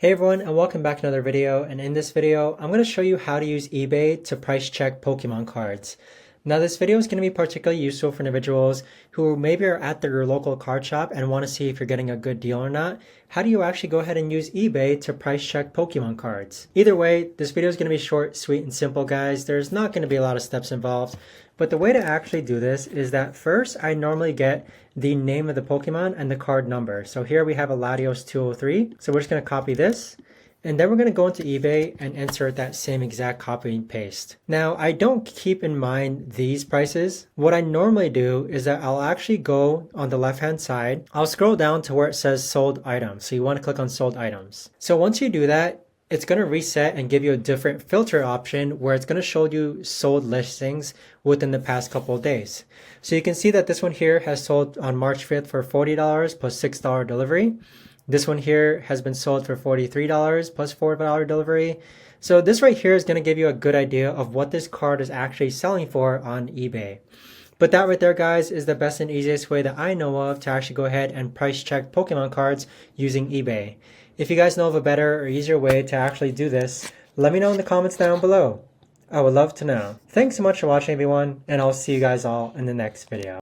Hey everyone, and welcome back to another video. And in this video, I'm going to show you how to use eBay to price check Pokemon cards. Now this video is going to be particularly useful for individuals who maybe are at their local card shop and want to see if you're getting a good deal or not. How do you actually go ahead and use eBay to price check Pokemon cards? Either way, this video is going to be short, sweet, and simple, guys. There's not going to be a lot of steps involved. But the way to actually do this is that first I normally get the name of the Pokemon and the card number. So here we have a Latios 203. So we're just going to copy this. And then we're going to go into eBay and insert that same exact copy and paste. Now, I don't keep in mind these prices. What I normally do is that I'll actually go on the left-hand side. I'll scroll down to where it says sold items. So you want to click on sold items. So once you do that, it's going to reset and give you a different filter option where it's going to show you sold listings within the past couple of days. So you can see that this one here has sold on March 5th for $40 plus $6 delivery. This one here has been sold for $43 plus $4 delivery. So this right here is going to give you a good idea of what this card is actually selling for on eBay. But that right there, guys, is the best and easiest way that I know of to actually go ahead and price check Pokemon cards using eBay. If you guys know of a better or easier way to actually do this, let me know in the comments down below. I would love to know. Thanks so much for watching, everyone, and I'll see you guys all in the next video.